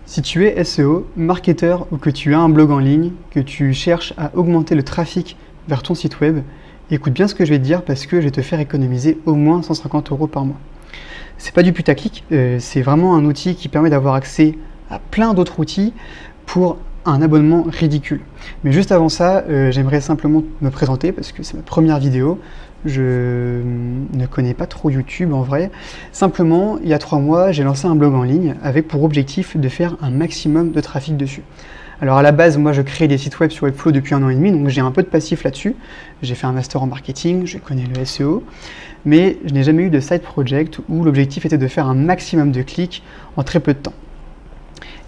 Si tu es SEO, marketeur ou que tu as un blog en ligne, que tu cherches à augmenter le trafic vers ton site web, écoute bien ce que je vais te dire parce que je vais te faire économiser au moins 150 € par mois. C'est pas du putaclic, c'est vraiment un outil qui permet d'avoir accès à plein d'autres outils pour un abonnement ridicule. Mais juste avant ça, j'aimerais simplement me présenter parce que c'est ma première vidéo. Je ne connais pas trop YouTube en vrai. Simplement, il y a 3 mois, j'ai lancé un blog en ligne avec pour objectif de faire un maximum de trafic dessus. Alors à la base, moi je crée des sites web sur Webflow depuis 1 an et demi, donc j'ai un peu de passif là-dessus. J'ai fait un master en marketing, je connais le SEO, mais je n'ai jamais eu de side project où l'objectif était de faire un maximum de clics en très peu de temps.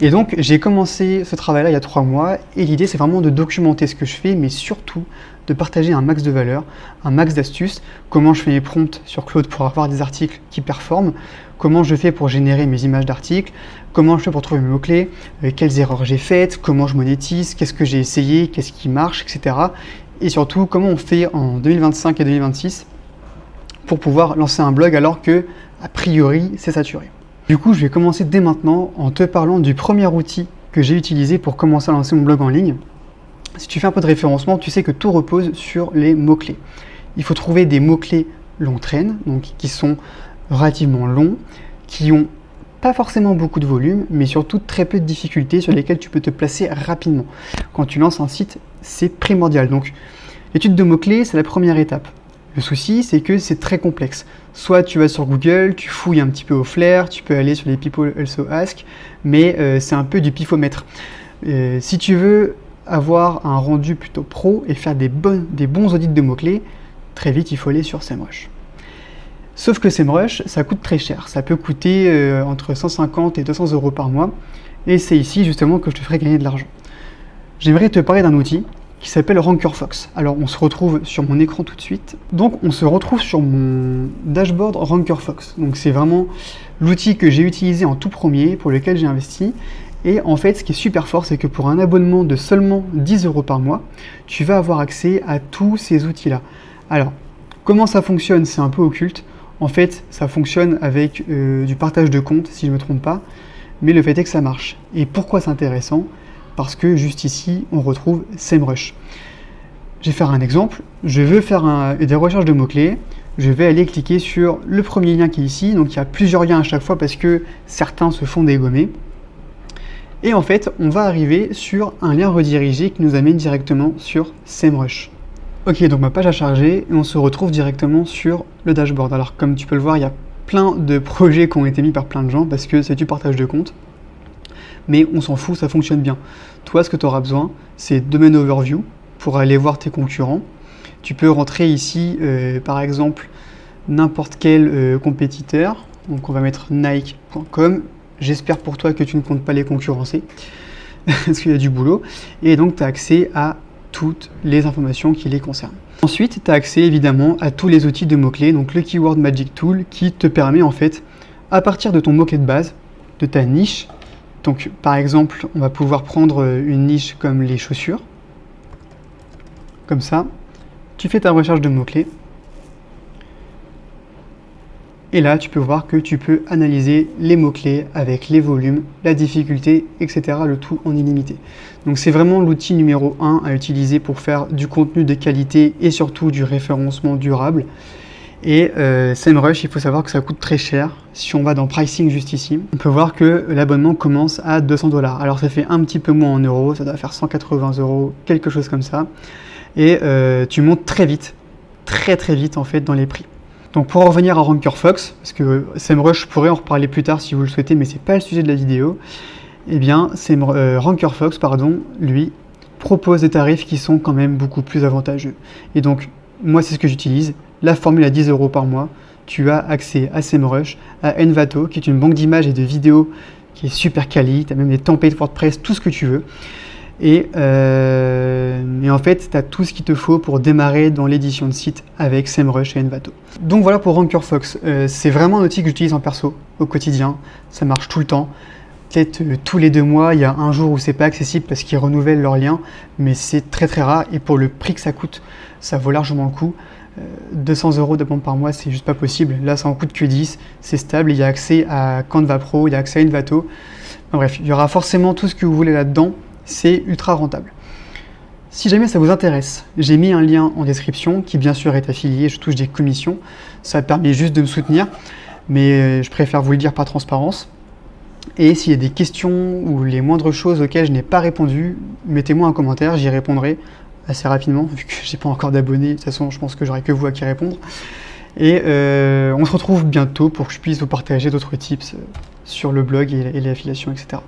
Et donc j'ai commencé ce travail-là il y a 3 mois et l'idée c'est vraiment de documenter ce que je fais, mais surtout de partager un max de valeur, un max d'astuces, comment je fais mes prompts sur Claude pour avoir des articles qui performent, comment je fais pour générer mes images d'articles, comment je fais pour trouver mes mots-clés, quelles erreurs j'ai faites, comment je monétise, qu'est-ce que j'ai essayé, qu'est-ce qui marche, etc. Et surtout comment on fait en 2025 et 2026 pour pouvoir lancer un blog alors que, a priori, c'est saturé. Du coup, je vais commencer dès maintenant en te parlant du premier outil que j'ai utilisé pour commencer à lancer mon blog en ligne. Si tu fais un peu de référencement, tu sais que tout repose sur les mots-clés. Il faut trouver des mots-clés long traîne, donc qui sont relativement longs, qui ont pas forcément beaucoup de volume, mais surtout très peu de difficultés sur lesquelles tu peux te placer rapidement. Quand tu lances un site, c'est primordial. Donc, l'étude de mots-clés, c'est la première étape. Le souci, c'est que c'est très complexe. Soit tu vas sur Google, tu fouilles un petit peu au flair, tu peux aller sur les People Also Ask, mais c'est un peu du pifomètre. Si tu veux avoir un rendu plutôt pro et faire des bons audits de mots-clés, très vite, il faut aller sur SEMrush. Sauf que SEMrush, ça coûte très cher. Ça peut coûter entre 150 et 200 € par mois. Et c'est ici, justement, que je te ferai gagner de l'argent. J'aimerais te parler d'un outil qui s'appelle RankerFox. Alors, on se retrouve sur mon écran tout de suite. Donc, on se retrouve sur mon dashboard RankerFox. Donc, c'est vraiment l'outil que j'ai utilisé en tout premier, pour lequel j'ai investi. Et en fait, ce qui est super fort, c'est que pour un abonnement de seulement 10 € par mois, tu vas avoir accès à tous ces outils-là. Alors, comment ça fonctionne? C'est un peu occulte. En fait, ça fonctionne avec du partage de compte, si je ne me trompe pas. Mais le fait est que ça marche. Et pourquoi c'est intéressant? Parce que juste ici, on retrouve SEMrush. Je vais faire un exemple. Je veux faire des recherches de mots-clés. Je vais aller cliquer sur le premier lien qui est ici. Donc, il y a plusieurs liens à chaque fois parce que certains se font dégommer. Et en fait, on va arriver sur un lien redirigé qui nous amène directement sur SEMrush. Ok, donc ma page a chargé et on se retrouve directement sur le dashboard. Alors comme tu peux le voir, il y a plein de projets qui ont été mis par plein de gens parce que c'est du partage de compte. Mais on s'en fout, ça fonctionne bien. Toi, ce que tu auras besoin, c'est Domain Overview pour aller voir tes concurrents. Tu peux rentrer ici, par exemple, n'importe quel compétiteur. Donc on va mettre Nike.com. J'espère pour toi que tu ne comptes pas les concurrencer, parce qu'il y a du boulot. Et donc, tu as accès à toutes les informations qui les concernent. Ensuite, tu as accès évidemment à tous les outils de mots-clés, donc le Keyword Magic Tool qui te permet en fait, à partir de ton mot-clé de base, de ta niche. Donc, par exemple, on va pouvoir prendre une niche comme les chaussures. Comme ça, tu fais ta recherche de mots-clés. Et là, tu peux voir que tu peux analyser les mots-clés avec les volumes, la difficulté, etc. Le tout en illimité. Donc c'est vraiment l'outil numéro 1 à utiliser pour faire du contenu de qualité et surtout du référencement durable. Et SEMrush, il faut savoir que ça coûte très cher. Si on va dans Pricing juste ici, on peut voir que l'abonnement commence à 200 $. Alors ça fait un petit peu moins en euros, ça doit faire 180 €, quelque chose comme ça. Et tu montes très vite, très vite en fait dans les prix. Donc pour en revenir à RankerFox, parce que SEMrush, je pourrais en reparler plus tard si vous le souhaitez, mais c'est pas le sujet de la vidéo, eh bien RankerFox, lui, propose des tarifs qui sont quand même beaucoup plus avantageux. Et donc, moi c'est ce que j'utilise, la formule à 10 € par mois, tu as accès à SEMrush, à Envato, qui est une banque d'images et de vidéos qui est super quali, tu as même des templates WordPress, tout ce que tu veux. Et en fait, tu as tout ce qu'il te faut pour démarrer dans l'édition de site avec SEMrush et Envato. Donc voilà pour RankerFox. C'est vraiment un outil que j'utilise en perso au quotidien. Ça marche tout le temps. Peut-être tous les 2 mois, il y a un jour où c'est pas accessible parce qu'ils renouvellent leurs liens, mais c'est très rare. Et pour le prix que ça coûte, ça vaut largement le coup. 200 € d'abonnement par mois, c'est juste pas possible. Là, ça en coûte que 10. C'est stable. Il y a accès à Canva Pro, il y a accès à Envato. Enfin, bref, il y aura forcément tout ce que vous voulez là-dedans, c'est ultra rentable. Si jamais ça vous intéresse, j'ai mis un lien en description qui bien sûr est affilié, je touche des commissions, ça permet juste de me soutenir, mais je préfère vous le dire par transparence. Et s'il y a des questions ou les moindres choses auxquelles je n'ai pas répondu, mettez-moi un commentaire, j'y répondrai assez rapidement, vu que j'ai pas encore d'abonnés. De toute façon, je pense que j'aurai que vous à qui répondre. Et on se retrouve bientôt pour que je puisse vous partager d'autres tips sur le blog et l'affiliation, etc.